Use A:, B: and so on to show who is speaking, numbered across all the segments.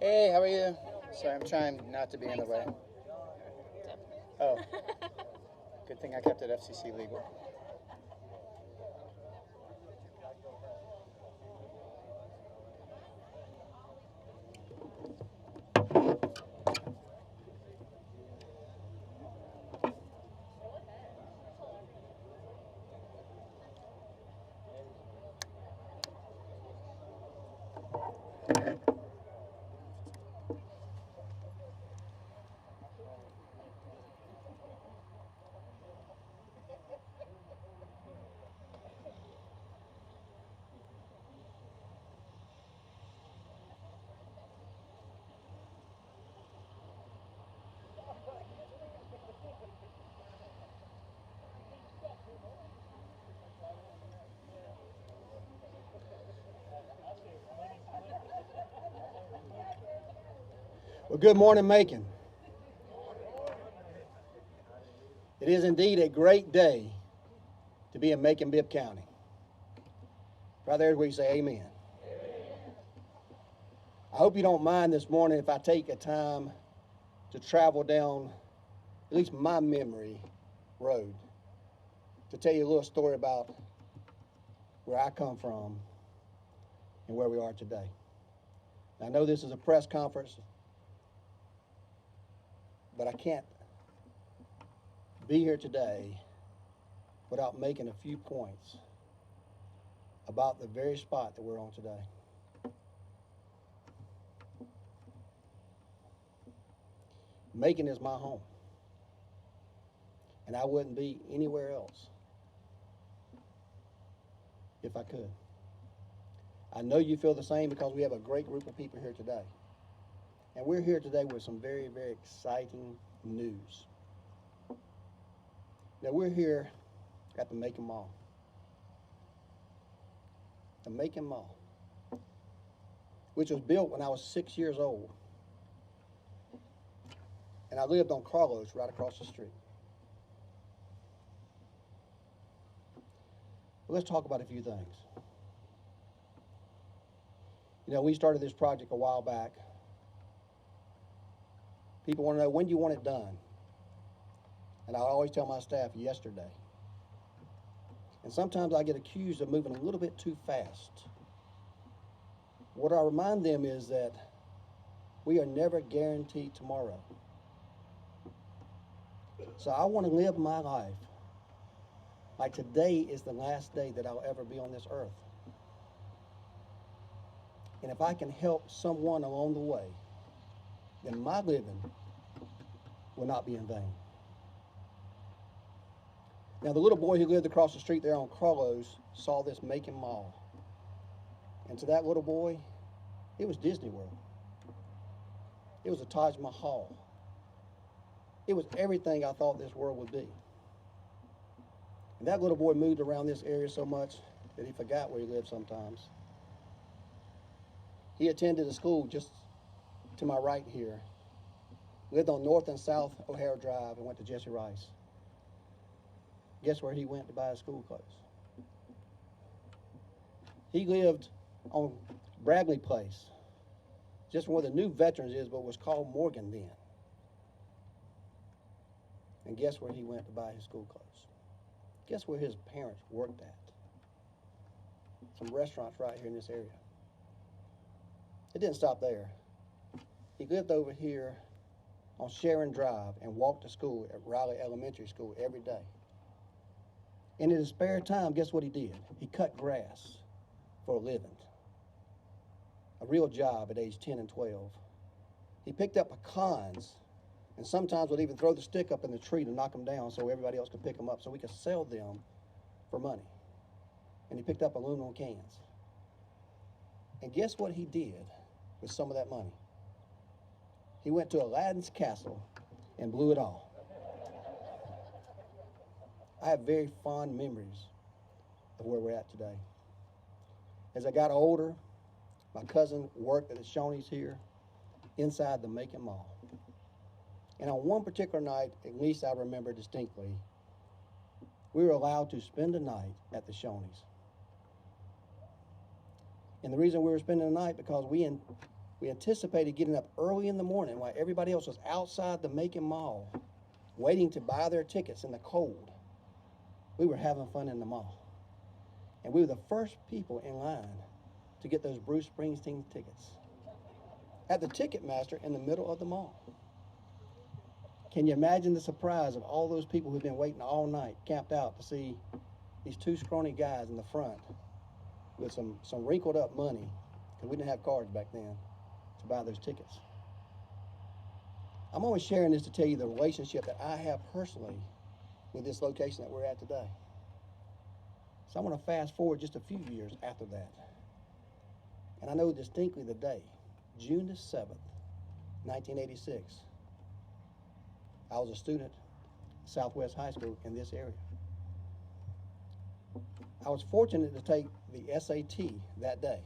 A: Hey, how are you? Sorry, I'm trying not to be in the way. Oh, good thing I kept it FCC legal. Well, good morning, Macon. It is indeed a great day to be in Macon-Bibb County. Right there is where you say amen. I hope you don't mind this morning if I take a time to travel down at least my memory road to tell you a little story about where I come from and where we are today. I know this is a press conference, but I can't be here today without making a few points about the very spot that we're on today. Macon is my home, and I wouldn't be anywhere else if I could. I know you feel the same because we have a great group of people here today. And we're here today with some very, very exciting news. Now, we're here at the Macon Mall. The Macon Mall, which was built when I was 6 years old. And I lived on Carlos right across the street. But let's talk about a few things. You know, we started this project a while back. People want to know, when do you want it done? And I always tell my staff, yesterday. And sometimes I get accused of moving a little bit too fast. What I remind them is that we are never guaranteed tomorrow. So I want to live my life like today is the last day that I'll ever be on this earth. And if I can help someone along the way, then my living will not be in vain. Now, the little boy who lived across the street there on Carlos saw this Macon Mall. And to that little boy, it was Disney World. It was a Taj Mahal. It was everything I thought this world would be. And that little boy moved around this area so much that he forgot where he lived sometimes. He attended a school just to my right here, lived on North and South O'Hara Drive, and went to Jesse Rice. Guess where he went to buy his school clothes? He lived on Bradley Place, just where the new Veterans is, but was called Morgan then. And guess where he went to buy his school clothes? Guess where his parents worked at? Some restaurants right here in this area. It didn't stop there. He lived over here on Sharon Drive and walked to school at Riley Elementary School every day. And in his spare time, guess what he did? He cut grass for a living. A real job at age 10 and 12. He picked up pecans and sometimes would even throw the stick up in the tree to knock them down so everybody else could pick them up so we could sell them for money. And he picked up aluminum cans. And guess what he did with some of that money? He went to Aladdin's castle and blew it all. I have very fond memories of where we're at today. As I got older, my cousin worked at the Shoney's here inside the Macon Mall. And on one particular night, at least I remember distinctly, we were allowed to spend the night at the Shoney's. And the reason we were spending the night because we We anticipated getting up early in the morning while everybody else was outside the Macon Mall, waiting to buy their tickets in the cold. We were having fun in the mall. And we were the first people in line to get those Bruce Springsteen tickets at the Ticketmaster in the middle of the mall. Can you imagine the surprise of all those people who've been waiting all night, camped out to see these two scrawny guys in the front with some wrinkled up money, because we didn't have cards back then, to buy those tickets. I'm only sharing this to tell you the relationship that I have personally with this location that we're at today. So I want to fast forward just a few years after that. And I know distinctly the day, June the 7th, 1986. I was a student at Southwest High School in this area. I was fortunate to take the SAT that day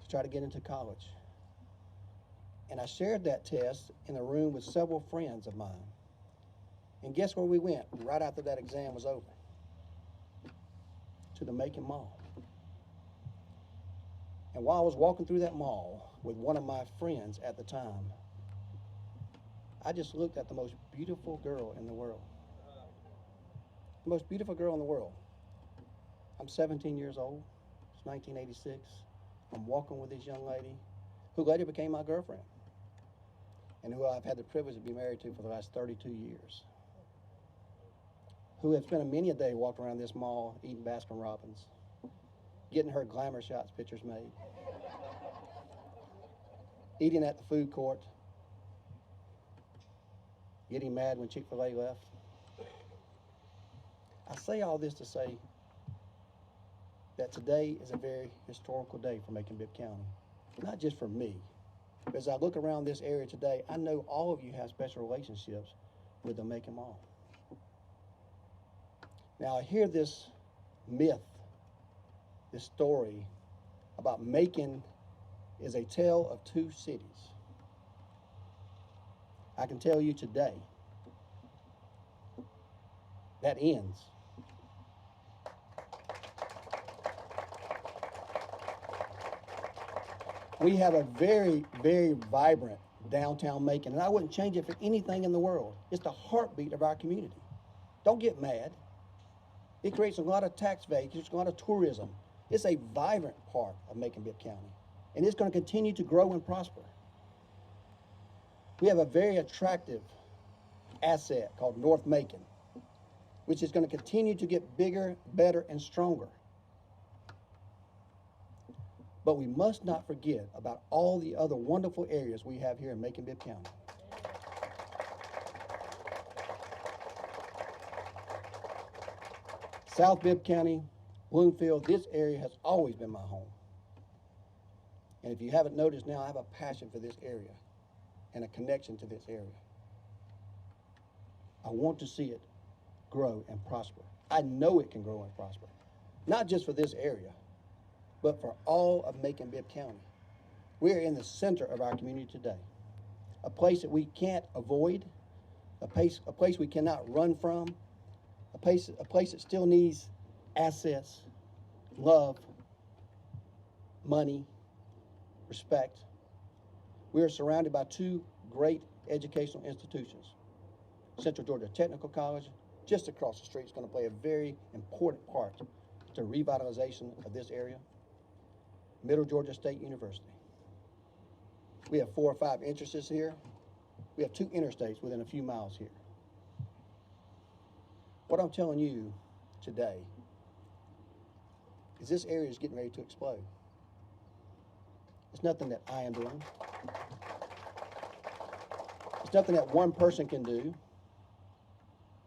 A: to try to get into college. And I shared that test in a room with several friends of mine. And guess where we went right after that exam was over? To the Macon Mall. And while I was walking through that mall with one of my friends at the time, I just looked at the most beautiful girl in the world. The most beautiful girl in the world. I'm 17 years old. It's 1986. I'm walking with this young lady who later became my girlfriend and who I've had the privilege to be married to for the last 32 years. Who have spent many a day walking around this mall eating Baskin Robbins, getting her glamour shots pictures made, eating at the food court, getting mad when Chick-fil-A left. I say all this to say that today is a very historical day for Macon-Bibb County. Not just for me, but as I look around this area today, I know all of you have special relationships with the Macon Mall. Now I hear this myth, this story about Macon is a tale of two cities. I can tell you today, that ends. We have a very, very vibrant downtown Macon, and I wouldn't change it for anything in the world. It's the heartbeat of our community. Don't get mad. It creates a lot of tax value, it's a lot of tourism. It's a vibrant part of Macon-Bibb County, and it's going to continue to grow and prosper. We have a very attractive asset called North Macon, which is going to continue to get bigger, better, and stronger. But we must not forget about all the other wonderful areas we have here in Macon-Bibb County. South Bibb County, Bloomfield, this area has always been my home. And if you haven't noticed now, I have a passion for this area and a connection to this area. I want to see it grow and prosper. I know it can grow and prosper, not just for this area, but for all of Macon-Bibb County. We're in the center of our community today, a place that we can't avoid, a place we cannot run from, a place that still needs assets, love, money, respect. We are surrounded by two great educational institutions. Central Georgia Technical College, just across the street, is going to play a very important part to revitalization of this area. Middle Georgia State University. We have 4 or 5 entrances here. We have 2 interstates within a few miles here. What I'm telling you today is this area is getting ready to explode. It's nothing that I am doing. It's nothing that one person can do.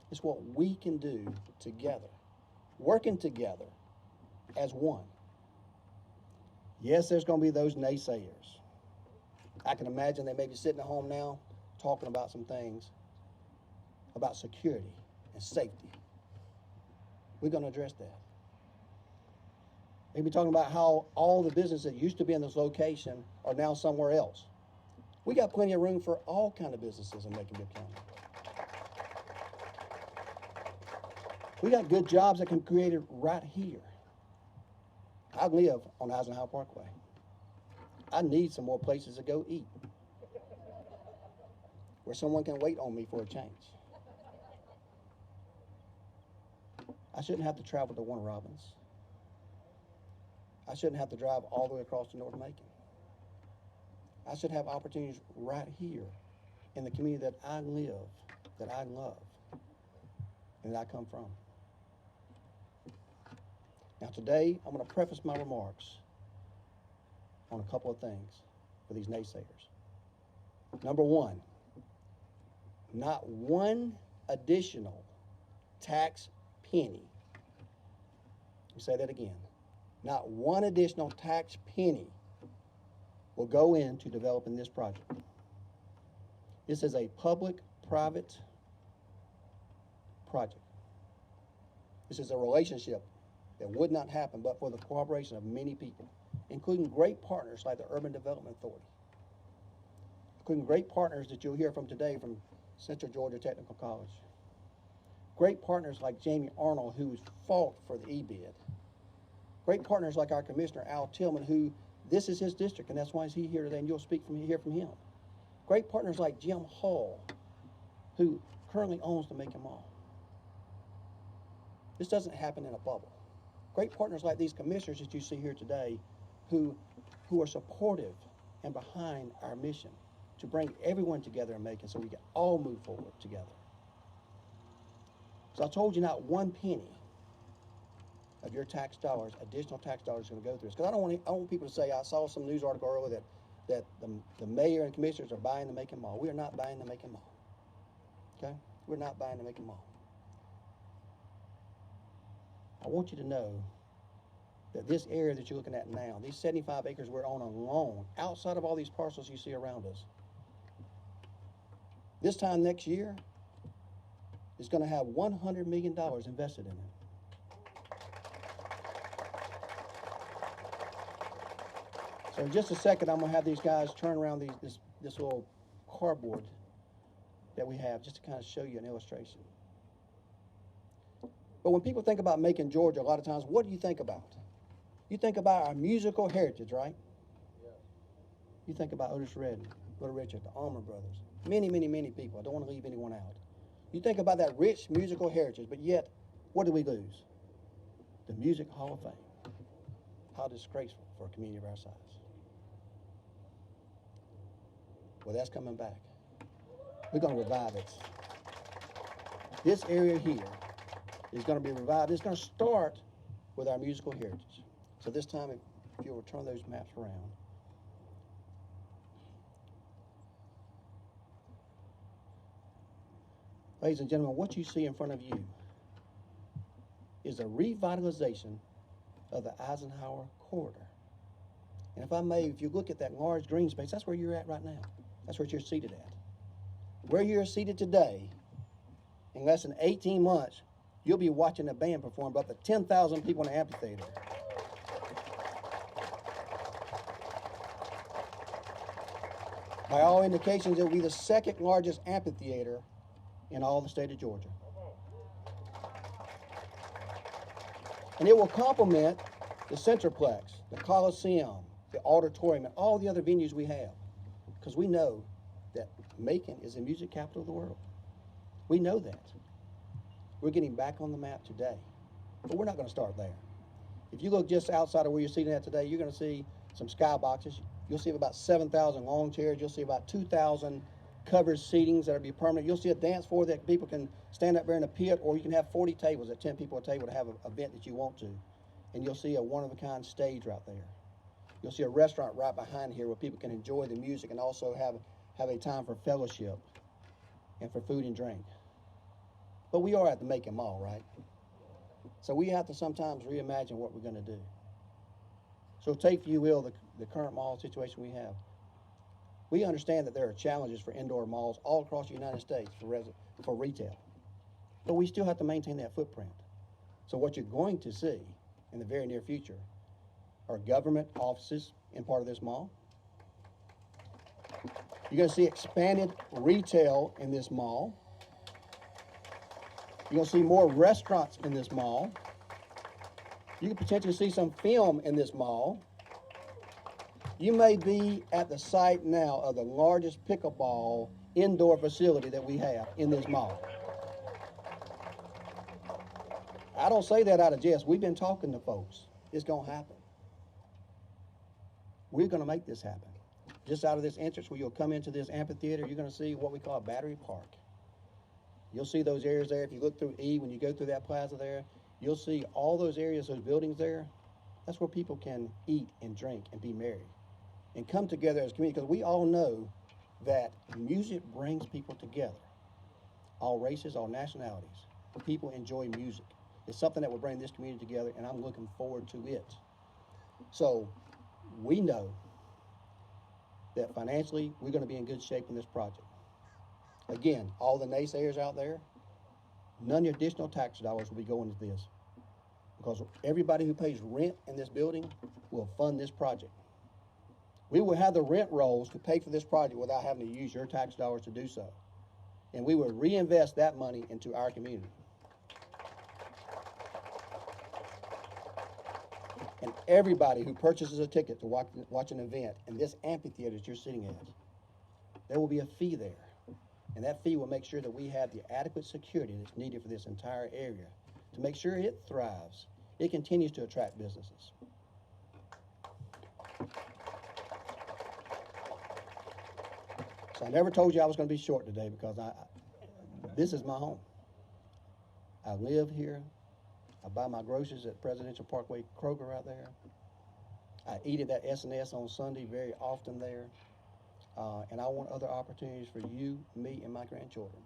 A: It's what we can do together, working together as one. Yes, there's going to be those naysayers. I can imagine they may be sitting at home now talking about some things about security and safety. We're going to address that. Maybe talking about how all the businesses that used to be in this location are now somewhere else. We got plenty of room for all kind of businesses in Macon-Bibb County. We got good jobs that can be created right here. I live on Eisenhower Parkway. I need some more places to go eat where someone can wait on me for a change. I shouldn't have to travel to Warner Robins. I shouldn't have to drive all the way across to North Macon. I should have opportunities right here in the community that I live, that I love, and that I come from. Now today, I'm going to preface my remarks on a couple of things for these naysayers. Number one, not one additional tax penny. Let me say that again. Not one additional tax penny will go into developing this project. This is a public-private project. This is a relationship that would not happen but for the cooperation of many people, including great partners like the Urban Development Authority, including great partners that you'll hear from today from Central Georgia Technical College, great partners like Jamie Arnold, who's fought for the e-bid, great partners like our Commissioner Al Tillman, who this is his district, and that's why he's here today, and you'll hear from him. Great partners like Jim Hall, who currently owns the Macon Mall. This doesn't happen in a bubble. Great partners like these commissioners that you see here today who are supportive and behind our mission to bring everyone together in Macon so we can all move forward together. So I told you not one penny of your tax dollars, additional tax dollars, is going to go through this. Because I don't want people to say, I saw some news article earlier that the mayor and commissioners are buying the Macon Mall. We are not buying the Macon Mall. Okay? We're not buying the Macon Mall. I want you to know that this area that you're looking at now, these 75 acres we're on alone, outside of all these parcels you see around us, this time next year is going to have $100 million invested in it. So in just a second, I'm going to have these guys turn around this little cardboard that we have just to kind of show you an illustration. But when people think about Macon, Georgia, a lot of times, what do you think about? You think about our musical heritage, right? Yeah. You think about Otis Redding, Little Richard, the Allman Brothers, many, many, many people. I don't want to leave anyone out. You think about that rich musical heritage, but yet, what do we lose? The Music Hall of Fame. How disgraceful for a community of our size. Well, that's coming back. We're going to revive it. This area here is going to be revived. It's going to start with our musical heritage. So this time, if you'll turn those maps around. Ladies and gentlemen, what you see in front of you is a revitalization of the Eisenhower corridor. And if I may, if you look at that large green space, that's where you're at right now. That's where you're seated at. Where you're seated today, in less than 18 months, you'll be watching a band perform up to 10,000 people in an amphitheater. By all indications, it will be the second largest amphitheater in all the state of Georgia. And it will complement the Centroplex, the Coliseum, the Auditorium, and all the other venues we have. Because we know that Macon is the music capital of the world. We know that. We're getting back on the map today. But we're not going to start there. If you look just outside of where you're sitting at today, you're going to see some skyboxes. You'll see about 7,000 lawn chairs. You'll see about 2,000 covered seatings that will be permanent. You'll see a dance floor that people can stand up there in a pit, or you can have 40 tables at 10 people a table to have an event that you want to. And you'll see a one-of-a-kind stage right there. You'll see a restaurant right behind here where people can enjoy the music and also have a time for fellowship and for food and drink. But we are at the Macon Mall, right? So we have to sometimes reimagine what we're going to do. So take, if you will, the current mall situation we have. We understand that there are challenges for indoor malls all across the United States for retail. But we still have to maintain that footprint. So what you're going to see in the very near future are government offices in part of this mall. You're going to see expanded retail in this mall. You're going to see more restaurants in this mall. You could potentially see some film in this mall. You may be at the site now of the largest pickleball indoor facility that we have in this mall. I don't say that out of jest. We've been talking to folks. It's going to happen. We're going to make this happen. Just out of this entrance where you'll come into this amphitheater, you're going to see what we call a battery park. You'll see those areas there. If you look through E, when you go through that plaza there, you'll see all those areas, those buildings there. That's where people can eat and drink and be merry and come together as a community, because we all know that music brings people together. All races, all nationalities. People enjoy music. It's something that will bring this community together, and I'm looking forward to it. So we know that financially we're going to be in good shape in this project. Again, all the naysayers out there, none of your additional tax dollars will be going to this, because everybody who pays rent in this building will fund this project. We will have the rent rolls to pay for this project without having to use your tax dollars to do so. And we will reinvest that money into our community. And everybody who purchases a ticket to watch an event in this amphitheater that you're sitting at, there will be a fee there. And that fee will make sure that we have the adequate security that's needed for this entire area to make sure it thrives. It continues to attract businesses. So I never told you I was going to be short today, because this is my home. I live here. I buy my groceries at Presidential Parkway Kroger out there. I eat at that S&S on Sunday very often there. And I want other opportunities for you, me, and my grandchildren.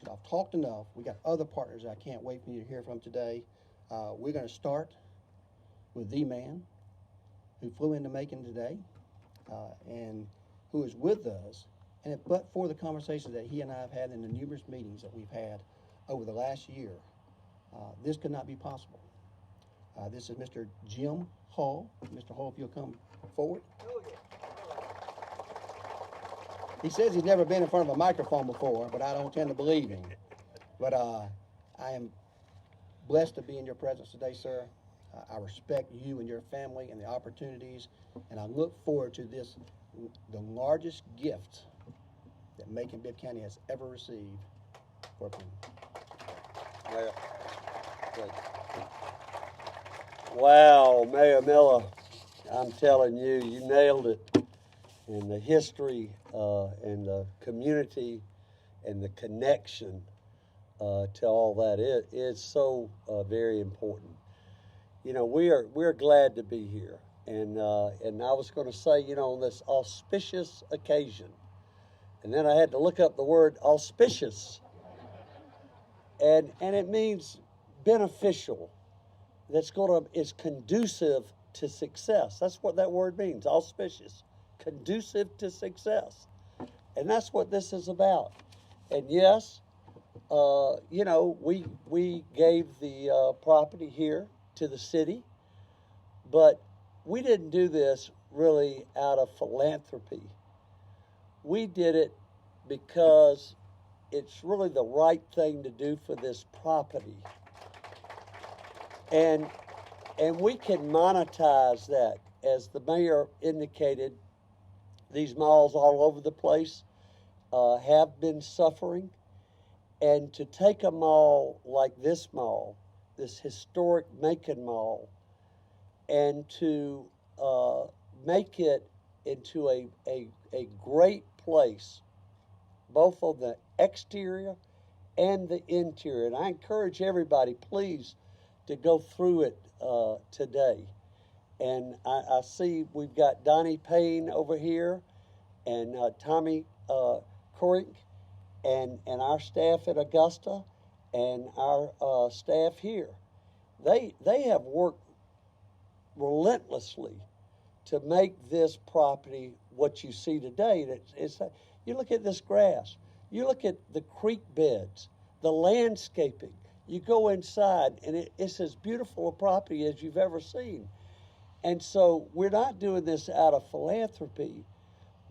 A: So I've talked enough. We got other partners I can't wait for you to hear from today. We're going to start with the man who flew into Macon today and who is with us. And but for the conversations that he and I have had in the numerous meetings that we've had over the last year, this could not be possible. This is Mr. Jim Hall. Mr. Hall, if you'll come forward. He says he's never been in front of a microphone before, but I don't tend to believe him. But I am blessed to be in your presence today, sir. I respect you and your family and the opportunities, and I look forward to this, the largest gift that Macon-Bibb County has ever received for a community.
B: Mayor. Wow, Mayor Miller, I'm telling you, you nailed it. And the history and the community and the connection to all that is so very important. You know, we're glad to be here, and I was going to say, you know, on this auspicious occasion, and then I had to look up the word auspicious, and it means beneficial. Is conducive to success. That's what that word means, auspicious. Conducive to success. And that's what this is about. And yes, you know, we gave the property here to the city, but we didn't do this really out of philanthropy. We did it because it's really the right thing to do for this property. And we can monetize that. As the mayor indicated, these malls all over the place have been suffering. And to take a mall like this mall, this historic Macon Mall, and to make it into a great place, both on the exterior and the interior. And I encourage everybody, please, to go through it today. And I see we've got Donnie Payne over here, and Tommy Corink, and our staff at Augusta, and our staff here. They have worked relentlessly to make this property what you see today. You look at this grass, you look at the creek beds, the landscaping. You go inside, and it's as beautiful a property as you've ever seen. And so we're not doing this out of philanthropy,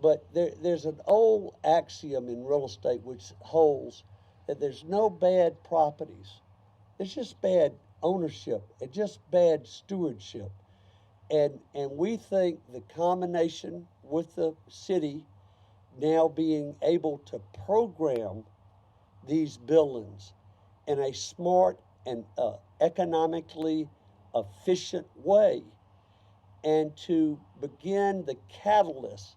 B: but there's an old axiom in real estate which holds that there's no bad properties. There's just bad ownership and just bad stewardship. And we think the combination with the city now being able to program these buildings in a smart and economically efficient way, and to begin the catalyst,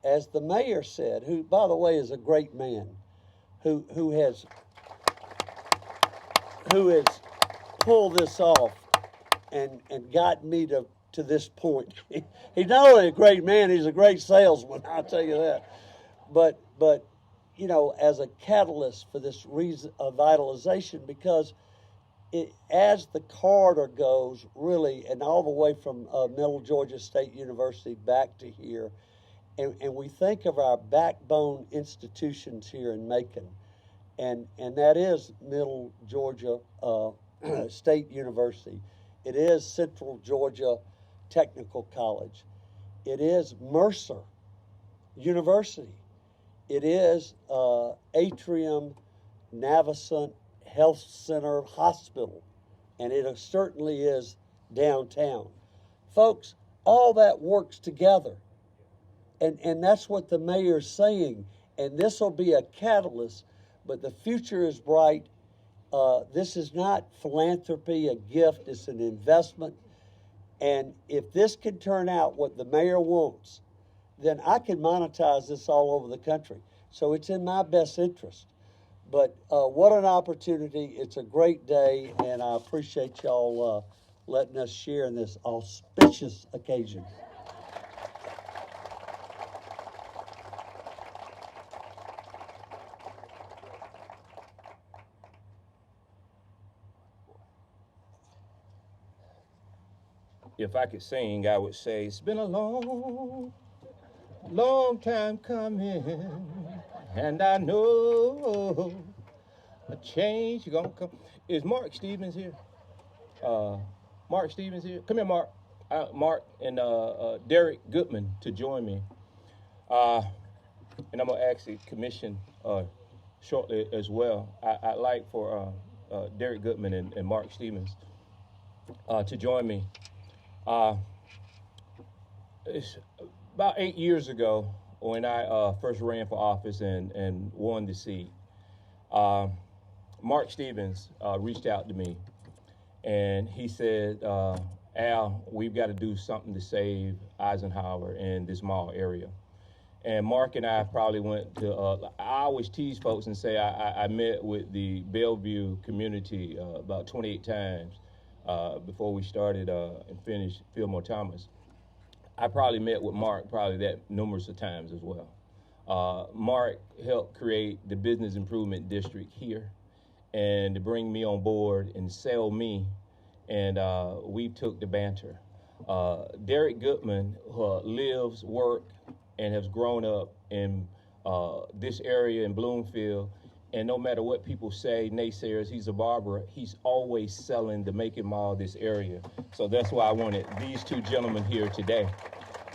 B: as the mayor said, who, by the way, is a great man, who has pulled this off and got me to this point. He's not only a great man, he's a great salesman, I'll tell you that. But you know, as a catalyst for this revitalization, because as the corridor goes, really, and all the way from Middle Georgia State University back to here, and we think of our backbone institutions here in Macon, and that is Middle Georgia State University. It is Central Georgia Technical College. It is Mercer University. It is Atrium Navicent Health Center Hospital, and it certainly is downtown. Folks, all that works together, and that's what the mayor's saying, and this will be a catalyst, but the future is bright. This is not philanthropy, a gift, it's an investment, and if this can turn out what the mayor wants, then I can monetize this all over the country. So it's in my best interest. But what an opportunity. It's a great day, and I appreciate y'all letting us share in this auspicious occasion.
C: If I could sing, I would say, it's been a long time coming, and I know a change gonna come. Is Mark Stevens here? Mark Stevens here? Come here, Mark. Mark and Derek Goodman to join me. And I'm gonna ask the commission shortly as well. I'd like for Derek Goodman and Mark Stevens to join me. It's about 8 years ago when I first ran for office and won the seat. Mark Stevens reached out to me, and he said, Al, we've got to do something to save Eisenhower in this mall area. And Mark and I probably went to, I always tease folks and say I met with the Bellevue community about 28 times before we started and finished Fillmore Thomas. I probably met with Mark probably that numerous of times as well. Mark helped create the Business Improvement District here and to bring me on board and sell me, and we took the banter. Derek Goodman lives, works, and has grown up in this area in Bloomfield, and no matter what people say, naysayers, he's a barber, he's always selling the Macon Mall, this area. So that's why I wanted these two gentlemen here today.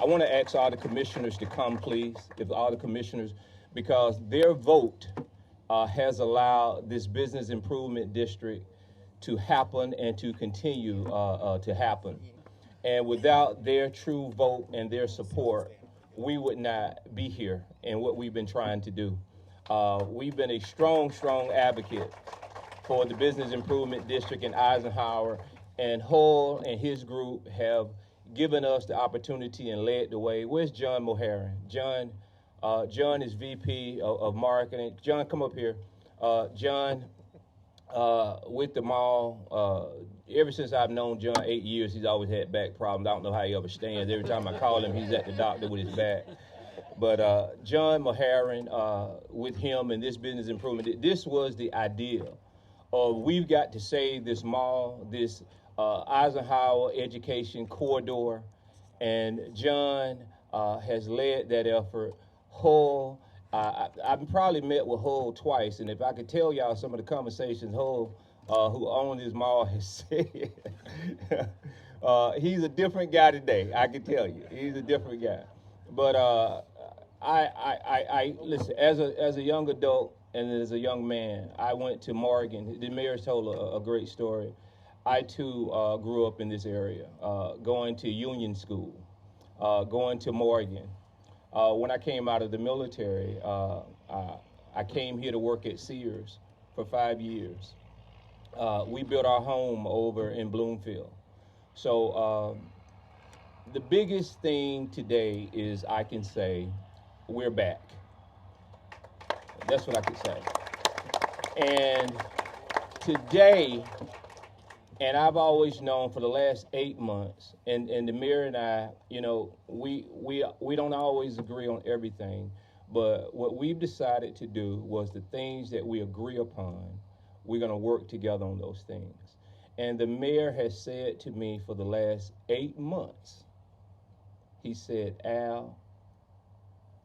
C: I want to ask all the commissioners to come, please, if all the commissioners, because their vote has allowed this business improvement district to happen and to continue to happen. And without their true vote and their support, we would not be here in what we've been trying to do. We've been a strong advocate for the Business Improvement District in Eisenhower, and Hull and his group have given us the opportunity and led the way. Where's John Moharan? John is VP of Marketing. John, come up here. John, with the mall, ever since I've known John 8 years, he's always had back problems. I don't know how he ever stands. Every time I call him, he's at the doctor with his back. But John Moharan, with him and this business improvement, this was the idea of we've got to save this mall, this Eisenhower education corridor, and John has led that effort. Hull, I've probably met with Hull twice, and if I could tell y'all some of the conversations Hull, who owned this mall, has said, he's a different guy today. I can tell you, he's a different guy. But I listen, as a young adult and as a young man, I went to Morgan. The mayor told a great story. I too grew up in this area, going to Union School, going to Morgan. When I came out of the military, I came here to work at Sears for 5 years. We built our home over in Bloomfield. So the biggest thing today is I can say we're back. That's what I could say. And today, and I've always known for the last 8 months, and the mayor and I, you know, we don't always agree on everything, but what we've decided to do was the things that we agree upon, we're going to work together on those things. And the mayor has said to me for the last 8 months, he said, Al,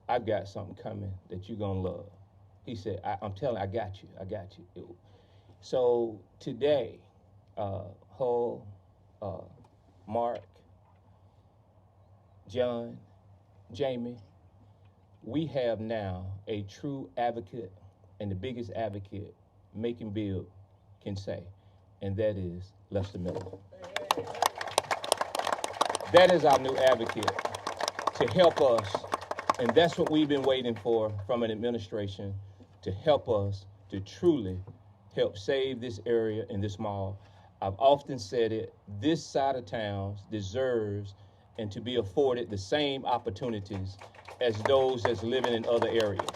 C: I've got something coming that you're going to love. He said, I'm telling you, I got you. So today, Hull, Mark, John, Jamie, we have now a true advocate, and the biggest advocate Macon-Bibb can say, and that is Lester Miller. That is our new advocate to help us, and that's what we've been waiting for from an administration, to help us to truly help save this area and this mall. I've often said it, this side of town deserves and to be afforded the same opportunities as those that's living in other areas.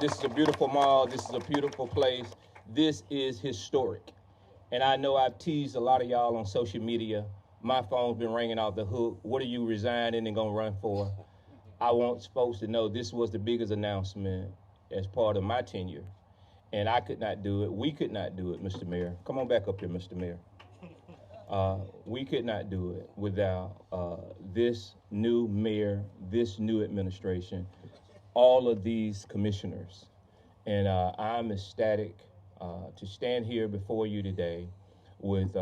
C: This is a beautiful mall, this is a beautiful place, this is historic. And I know I've teased a lot of y'all on social media. My phone's been ringing off the hook. What are you resigning and gonna run for? I want folks to know this was the biggest announcement as part of my tenure. And I could not do it. We could not do it, Mr. Mayor. Come on back up here, Mr. Mayor. We could not do it without this new mayor, this new administration, all of these commissioners. And I'm ecstatic to stand here before you today with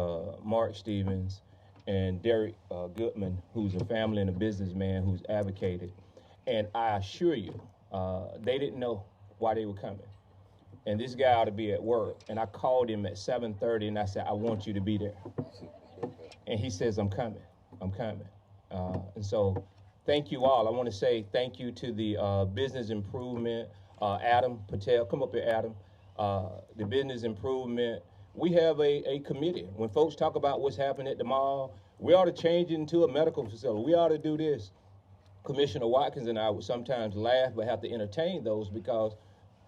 C: Mark Stevens and Derek Goodman, who's a family and a businessman who's advocated. And I assure you, they didn't know why they were coming. And this guy ought to be at work. And I called him at 7:30 and I said, I want you to be there. And he says, I'm coming. And so thank you all. I want to say thank you to the business improvement, Adam Patel. Come up here, Adam. The business improvement. We have a committee. When folks talk about what's happening at the mall, we ought to change it into a medical facility. We ought to do this. Commissioner Watkins and I would sometimes laugh but have to entertain those because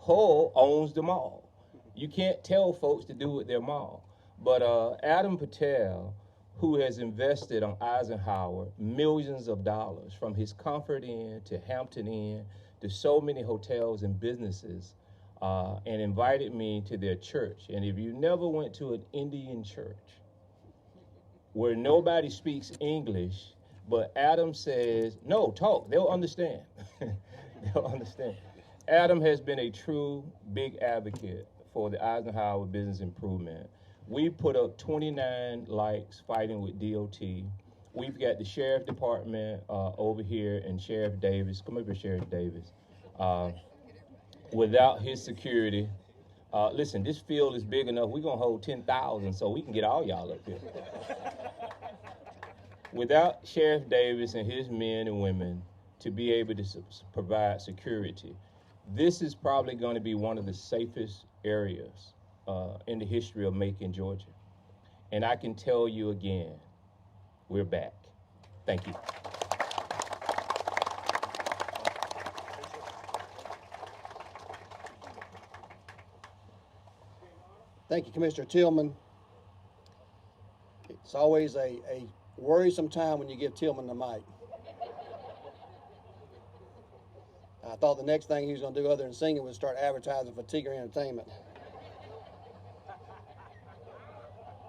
C: Hull owns the mall. You can't tell folks to do with their mall. But Adam Patel, who has invested on Eisenhower millions of dollars from his Comfort Inn to Hampton Inn to so many hotels and businesses, and invited me to their church. And if you never went to an Indian church where nobody speaks English, but Adam says, no, talk, they'll understand. They'll understand. Adam has been a true big advocate for the Eisenhower business improvement. We put up 29 likes fighting with DOT. We've got the sheriff department over here and Sheriff Davis. Come over here, Sheriff Davis. Without his security, listen, this field is big enough. We're going to hold 10,000 so we can get all y'all up here. Without Sheriff Davis and his men and women to be able to provide security, this is probably going to be one of the safest areas in the history of Macon, Georgia. And I can tell you again, we're back. Thank you.
A: Thank you, Commissioner Tillman. It's always a worrisome time when you give Tillman the mic. I thought the next thing he was going to do other than singing was start advertising for Tigger Entertainment.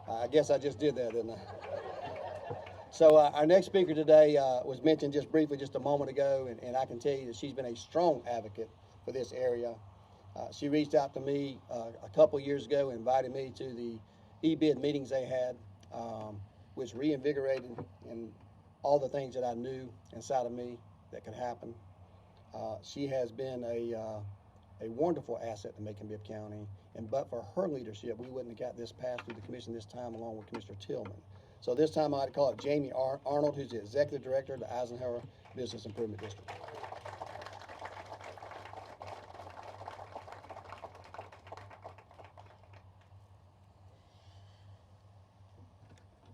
A: I guess I just did that, didn't I? So our next speaker today was mentioned just briefly just a moment ago, and I can tell you that she's been a strong advocate for this area. She reached out to me a couple years ago and invited me to the e-bid meetings they had, which reinvigorated and all the things that I knew inside of me that could happen. She has been a wonderful asset to Macon-Bibb County, And but for her leadership, we wouldn't have got this passed through the commission this time, along with Commissioner Tillman. So this time I'd call it Jamie Arnold, who's the Executive Director of the Eisenhower Business Improvement District.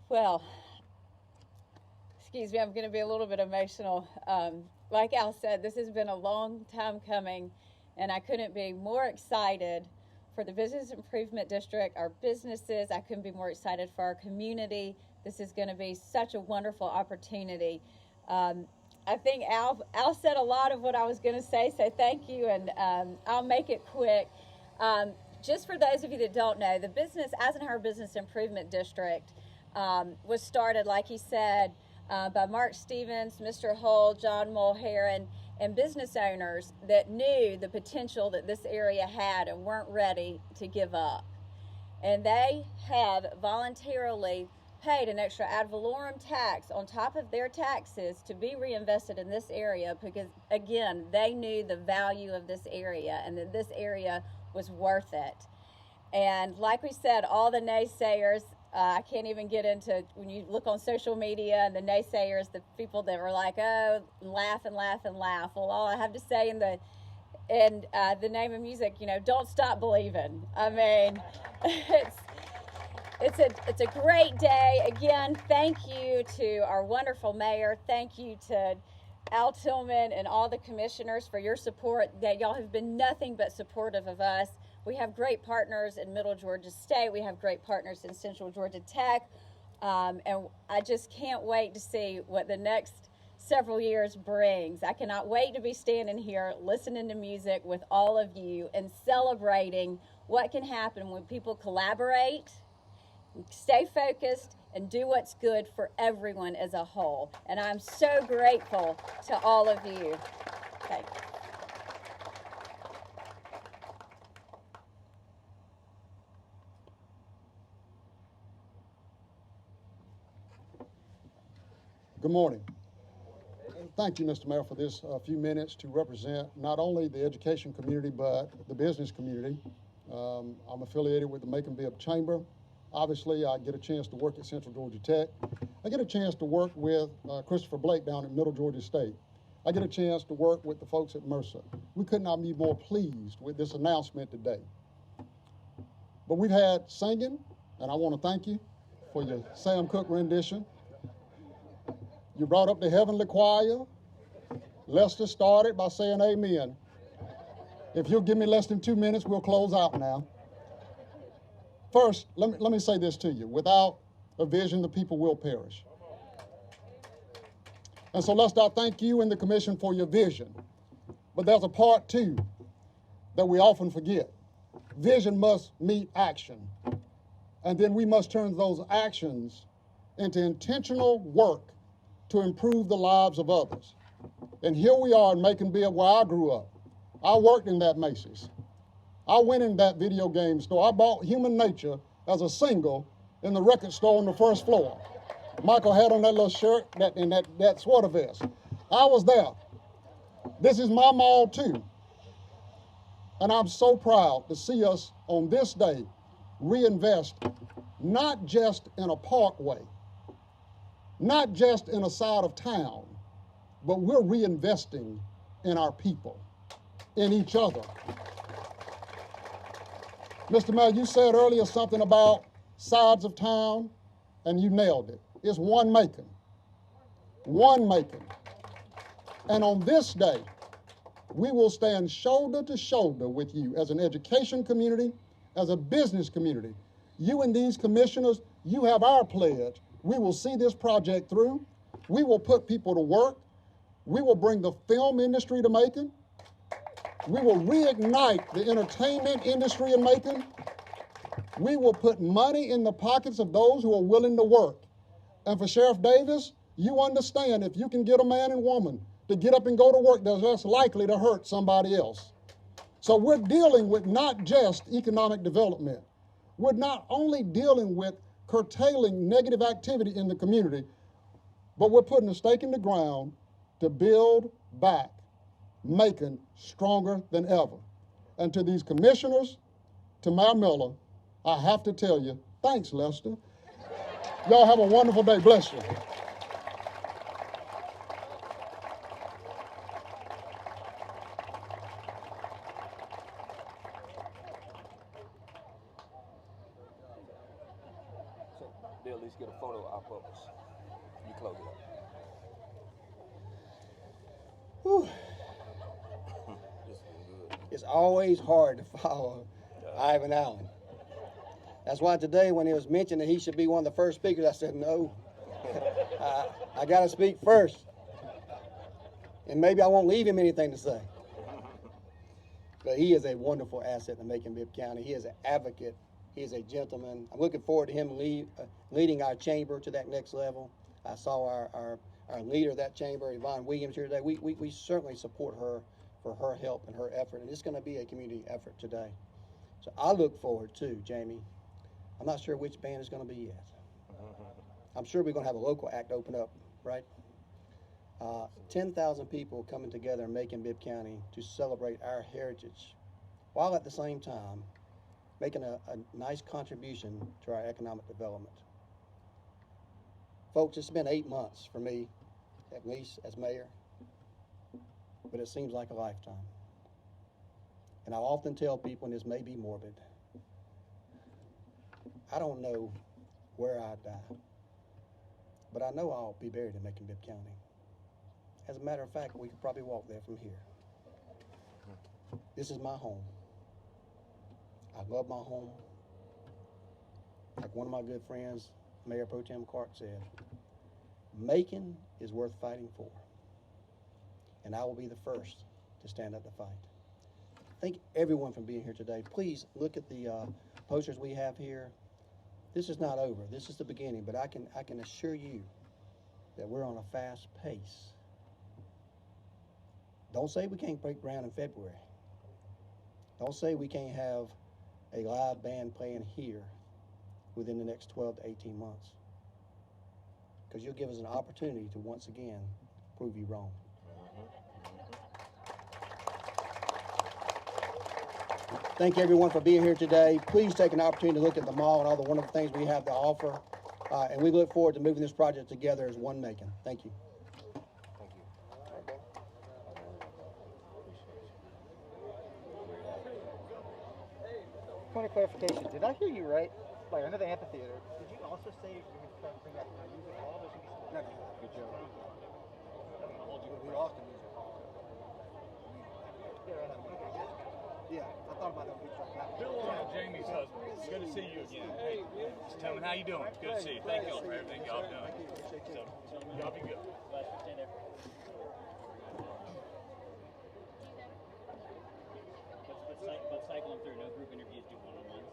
D: Well, excuse me, I'm going to be a little bit emotional. Like Al said, this has been a long time coming, and I couldn't be more excited for the Business Improvement District, our businesses. I couldn't be more excited for our community. This is going to be such a wonderful opportunity. I think Al said a lot of what I was going to say, so thank you, and I'll make it quick. Just for those of you that don't know, the Eisenhower Business Improvement District was started, like he said, by Mark Stevens, Mr. Hull, John Mulheron, and business owners that knew the potential that this area had and weren't ready to give up. And they have voluntarily paid an extra ad valorem tax on top of their taxes to be reinvested in this area because, again, they knew the value of this area and that this area was worth it. And like we said, all the naysayers, I can't even get into, when you look on social media and the naysayers, the people that were like, oh, laugh and laugh and laugh. Well, all I have to say in the name of music, don't stop believing. I mean, it's a great day. Again, thank you to our wonderful mayor. Thank you to Al Tillman and all the commissioners for your support. That y'all have been nothing but supportive of us. We have great partners in Middle Georgia State. We have great partners in Central Georgia Tech. And I just can't wait to see what the next several years brings. I cannot wait to be standing here listening to music with all of you and celebrating what can happen when people collaborate, stay focused, and do what's good for everyone as a whole. And I'm so grateful to all of you. Thank you.
E: Good morning. Thank you, Mr. Mayor, for this few minutes to represent not only the education community, but the business community. I'm affiliated with the Macon-Bibb Chamber. Obviously, I get a chance to work at Central Georgia Tech. I get a chance to work with Christopher Blake down at Middle Georgia State. I get a chance to work with the folks at Mercer. We could not be more pleased with this announcement today. But we've had singing, and I want to thank you for your Sam Cooke rendition. You brought up the Heavenly Choir. Lester started by saying amen. If you'll give me less than 2 minutes, we'll close out now. First, let me say this to you. Without a vision, the people will perish. And so, Lester, I thank you and the commission for your vision. But there's a part too that we often forget. Vision must meet action. And then we must turn those actions into intentional work to improve the lives of others. And here we are in Macon-Bibb, where I grew up. I worked in that Macy's. I went in that video game store. I bought Human Nature as a single in the record store on the first floor. Michael had on that little shirt and that sweater vest. I was there. This is my mall too. And I'm so proud to see us on this day reinvest not just in a parkway, not just in a side of town, but we're reinvesting in our people, in each other. Mr. Mayor, you said earlier something about sides of town, and you nailed it. It's one Macon. One Macon. And on this day, we will stand shoulder to shoulder with you as an education community, as a business community. You and these commissioners, you have our pledge. We will see this project through. We will put people to work. We will bring the film industry to Macon. We will reignite the entertainment industry in Macon. We will put money in the pockets of those who are willing to work. And for Sheriff Davis, you understand if you can get a man and woman to get up and go to work, they're less likely to hurt somebody else. So we're dealing with not just economic development. We're not only dealing with curtailing negative activity in the community, but we're putting a stake in the ground to build back Macon stronger than ever. And to these commissioners, to Mayor Miller, I have to tell you, thanks, Lester. Y'all have a wonderful day. Bless you.
C: So they'll at least get a photo of our puppets. You close it up.
A: Whew. It's always hard to follow Ivan Allen. That's why today, when it was mentioned that he should be one of the first speakers, I said, no, I got to speak first. And maybe I won't leave him anything to say. But he is a wonderful asset in Macon-Bibb County. He is an advocate. He is a gentleman. I'm looking forward to him leading our chamber to that next level. I saw our leader of that chamber, Yvonne Williams, here today. We certainly support her for her help and her effort, and it's going to be a community effort today. So I look forward to, Jamie, I'm not sure which band is going to be yet. I'm sure we're going to have a local act open up, right? 10,000 people coming together in Macon-Bibb County to celebrate our heritage, while at the same time making a nice contribution to our economic development. Folks, it's been 8 months for me, at least as mayor, but it seems like a lifetime. And I often tell people, and this may be morbid, I don't know where I die, but I know I'll be buried in Macon-Bibb County. As a matter of fact, we could probably walk there from here. This is my home. I love my home. Like one of my good friends, Mayor Pro Tem Clark, said, Macon is worth fighting for. And I will be the first to stand up to fight. Thank everyone for being here today. Please look at the posters we have here. This is not over. This is the beginning, but I can assure you that we're on a fast pace. Don't say we can't break ground in February. Don't say we can't have a live band playing here within the next 12 to 18 months. Because you'll give us an opportunity to once again prove you wrong. Thank everyone for being here today. Please take an opportunity to look at the mall and all the wonderful things we have to offer. And we look forward to moving this project together as one Macon. Thank you.
F: Point of clarification, did I hear you right? Like, under the amphitheater, did you also say you're going to try to bring back the music hall? No. Good job.
A: We all can use it all. Yeah, I thought about that picture.
G: Bill, Jamie's husband. It's good to see you again. Hey, just tell me how you doing. It's good to see you. Thank y'all for everything y'all have done. So, y'all be good.
H: But cycling through, no group interviews, do one-on-ones.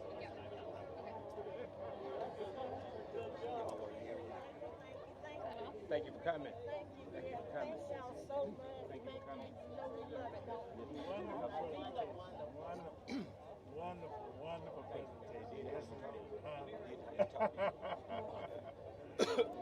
C: Thank you for coming. Thank you for coming. Thank you for coming.
G: Wonderful presentation.